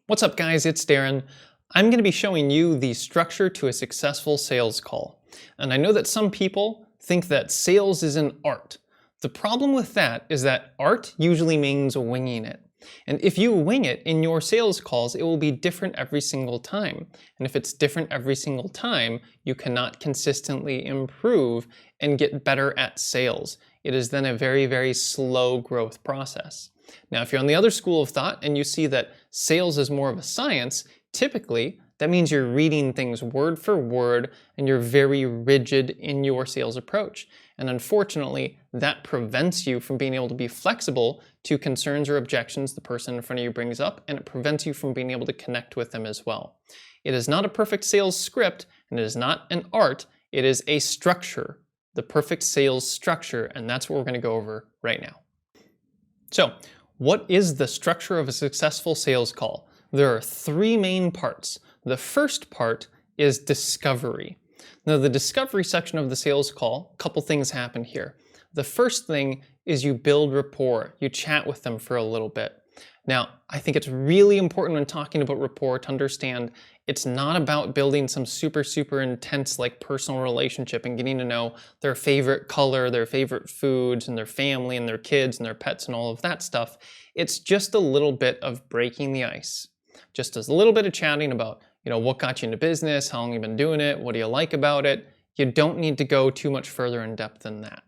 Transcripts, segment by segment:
What's up guys, it's Darren. I'm going to be showing you the structure to a successful sales call. And I know that some people think that sales is an art. The problem with that is that art usually means winging it. And if you wing it in your sales calls, it will be different every single time. And if it's different every single time, you cannot consistently improve and get better at sales. It is then a very, very slow growth process. Now, if you're on the other school of thought and you see that sales is more of a science, typically that means you're reading things word for word and you're very rigid in your sales approach. And unfortunately, that prevents you from being able to be flexible to concerns or objections the person in front of you brings up, and it prevents you from being able to connect with them as well. It is not a perfect sales script, and it is not an art, it is a structure, the perfect sales structure, and that's what we're going to go over right now. So, what is the structure of a successful sales call? There are three main parts. The first part is discovery. Now, the discovery section of the sales call, a couple things happen here. The first thing is you build rapport. You chat with them for a little bit. Now, I think it's really important when talking about rapport to understand it's not about building some super intense like personal relationship and getting to know their favorite color, their favorite foods, and their family and their kids and their pets and all of that stuff. It's just a little bit of breaking the ice. Just a little bit of chatting about, what got you into business, how long you've been doing it, what do you like about it. You don't need to go too much further in depth than that.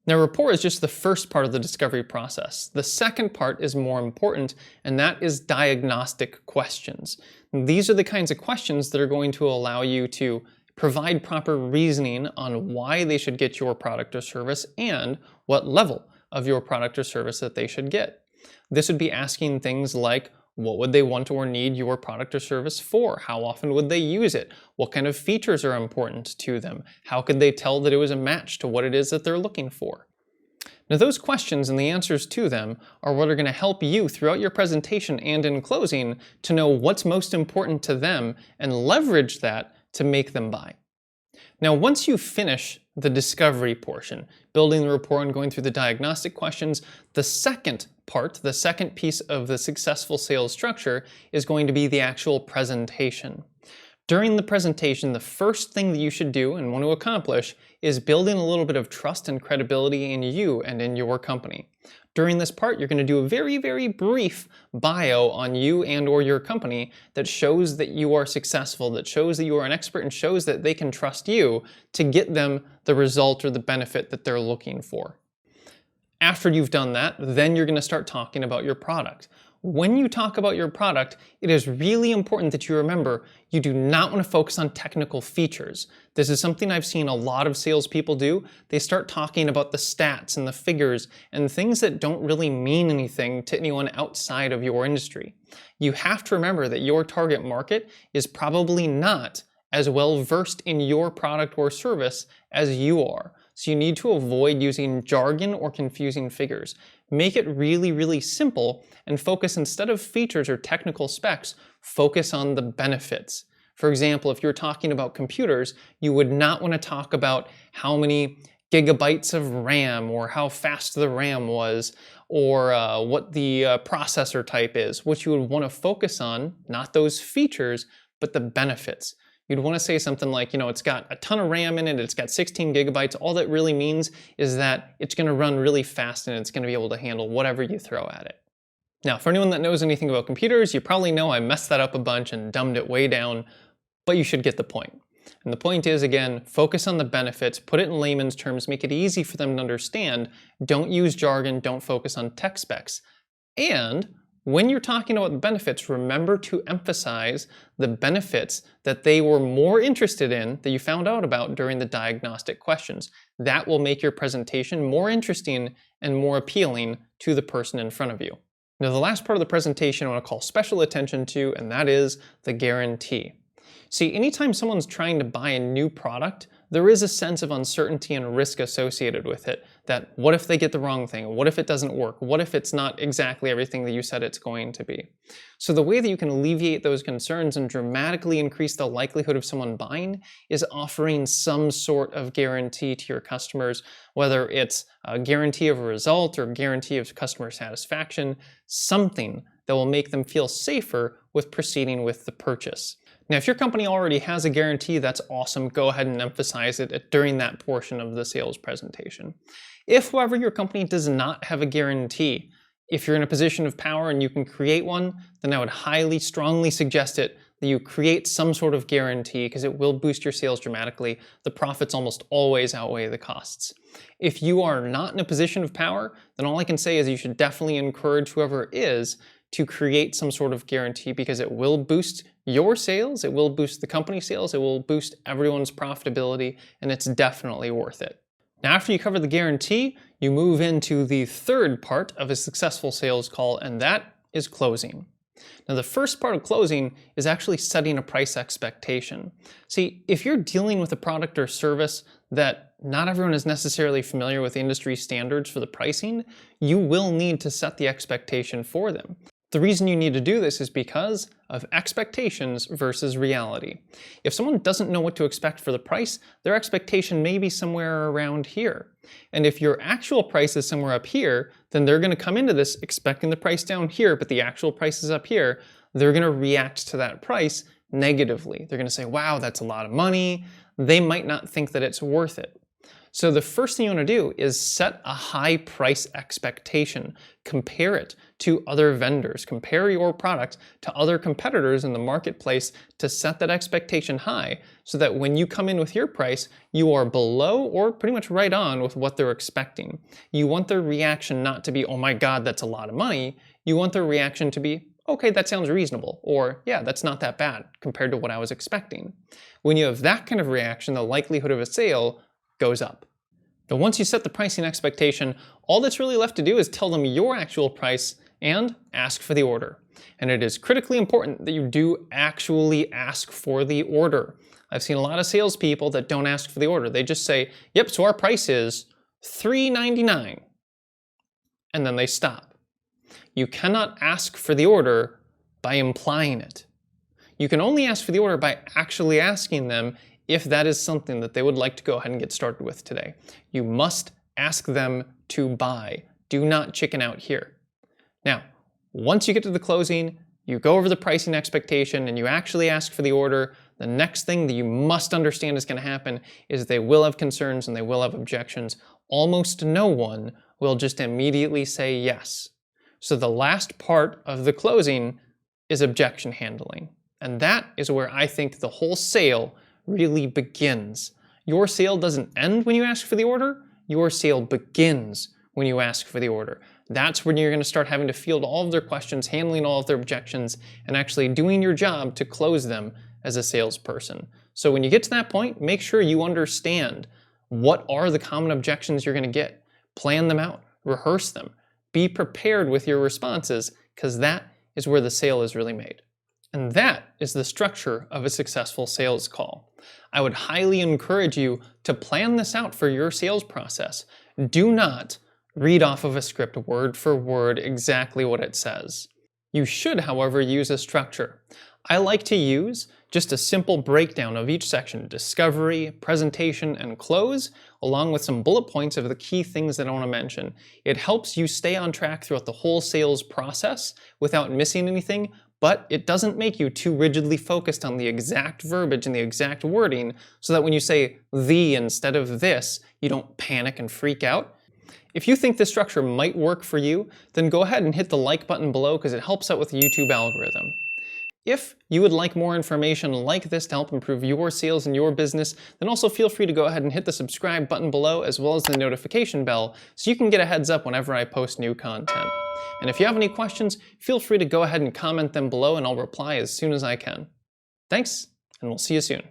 Now, rapport is just the first part of the discovery process. The second part is more important, and that is diagnostic questions. And these are the kinds of questions that are going to allow you to provide proper reasoning on why they should get your product or service and what level of your product or service that they should get. This would be asking things like, what would they want or need your product or service for? How often would they use it? What kind of features are important to them? How could they tell that it was a match to what it is that they're looking for? Now, those questions and the answers to them are what are going to help you throughout your presentation and in closing to know what's most important to them and leverage that to make them buy. Now, once you finish the discovery portion, building the rapport and going through the diagnostic questions, the second part, the second piece of the successful sales structure is going to be the actual presentation. During the presentation, the first thing that you should do and want to accomplish is building a little bit of trust and credibility in you and in your company. During this part, you're going to do a very brief bio on you and or your company that shows that you are successful, that shows that you are an expert, and shows that they can trust you to get them the result or the benefit that they're looking for. After you've done that, then you're going to start talking about your product. When you talk about your product, it is really important that you remember you do not want to focus on technical features. This is something I've seen a lot of salespeople do. They start talking about the stats and the figures and things that don't really mean anything to anyone outside of your industry. You have to remember that your target market is probably not as well versed in your product or service as you are. So you need to avoid using jargon or confusing figures. Make it really simple and focus, instead of features or technical specs, focus on the benefits. For example, if you're talking about computers, you would not want to talk about how many gigabytes of RAM or how fast the RAM was or what the processor type is. What you would want to focus on, not those features, but the benefits. You'd want to say something like, it's got a ton of RAM in it, it's got 16 gigabytes. All that really means is that it's going to run really fast and it's going to be able to handle whatever you throw at it. Now, for anyone that knows anything about computers, you probably know I messed that up a bunch and dumbed it way down, but you should get the point. And the point is, again, focus on the benefits, put it in layman's terms, make it easy for them to understand. Don't use jargon, don't focus on tech specs. And when you're talking about the benefits, remember to emphasize the benefits that they were more interested in, that you found out about during the diagnostic questions. That will make your presentation more interesting and more appealing to the person in front of you. Now, the last part of the presentation I want to call special attention to, and that is the guarantee. See, anytime someone's trying to buy a new product, there is a sense of uncertainty and risk associated with it. That what if they get the wrong thing? What if it doesn't work? What if it's not exactly everything that you said it's going to be? So the way that you can alleviate those concerns and dramatically increase the likelihood of someone buying is offering some sort of guarantee to your customers, whether it's a guarantee of a result or a guarantee of customer satisfaction, something that will make them feel safer with proceeding with the purchase. Now, if your company already has a guarantee, that's awesome. Go ahead and emphasize it during that portion of the sales presentation. If, however, your company does not have a guarantee, if you're in a position of power and you can create one, then I would highly, strongly suggest it that you create some sort of guarantee because it will boost your sales dramatically. The profits almost always outweigh the costs. If you are not in a position of power, then all I can say is you should definitely encourage whoever is to create some sort of guarantee because it will boost your sales, it will boost the company sales, it will boost everyone's profitability, and it's definitely worth it. Now, after you cover the guarantee, you move into the third part of a successful sales call, and that is closing. Now, the first part of closing is actually setting a price expectation. See, if you're dealing with a product or service that not everyone is necessarily familiar with industry standards for the pricing, you will need to set the expectation for them. The reason you need to do this is because of expectations versus reality. If someone doesn't know what to expect for the price, their expectation may be somewhere around here. And if your actual price is somewhere up here, then they're going to come into this expecting the price down here, but the actual price is up here. They're going to react to that price negatively. They're going to say, wow, that's a lot of money. They might not think that it's worth it. So the first thing you want to do is set a high price expectation. Compare it to other vendors. Compare your product to other competitors in the marketplace to set that expectation high so that when you come in with your price, you are below or pretty much right on with what they're expecting. You want their reaction not to be, oh my God, that's a lot of money. You want their reaction to be, okay, that sounds reasonable, or yeah, that's not that bad compared to what I was expecting. When you have that kind of reaction, the likelihood of a sale goes up. But once you set the pricing expectation, all that's really left to do is tell them your actual price and ask for the order. And it is critically important that you do actually ask for the order. I've seen a lot of salespeople that don't ask for the order. They just say, yep, so our price is $3.99, and then they stop. You cannot ask for the order by implying it. You can only ask for the order by actually asking them if that is something that they would like to go ahead and get started with today. You must ask them to buy. Do not chicken out here. Now, once you get to the closing, you go over the pricing expectation and you actually ask for the order, the next thing that you must understand is going to happen is they will have concerns and they will have objections. Almost no one will just immediately say yes. So the last part of the closing is objection handling. And that is where I think the whole sale really begins. Your sale doesn't end when you ask for the order. Your sale begins when you ask for the order. That's when you're going to start having to field all of their questions, handling all of their objections, and actually doing your job to close them as a salesperson. So when you get to that point, make sure you understand what are the common objections you're going to get. Plan them out, rehearse them, be prepared with your responses, because that is where the sale is really made. And that is the structure of a successful sales call. I would highly encourage you to plan this out for your sales process. Do not read off of a script word for word exactly what it says. You should, however, use a structure. I like to use just a simple breakdown of each section: discovery, presentation, and close, along with some bullet points of the key things that I want to mention. It helps you stay on track throughout the whole sales process without missing anything, but it doesn't make you too rigidly focused on the exact verbiage and the exact wording so that when you say the instead of this, you don't panic and freak out. If you think this structure might work for you, then go ahead and hit the like button below because it helps out with the YouTube algorithm. If you would like more information like this to help improve your sales and your business, then also feel free to go ahead and hit the subscribe button below as well as the notification bell so you can get a heads up whenever I post new content. And if you have any questions, feel free to go ahead and comment them below and I'll reply as soon as I can. Thanks, and we'll see you soon.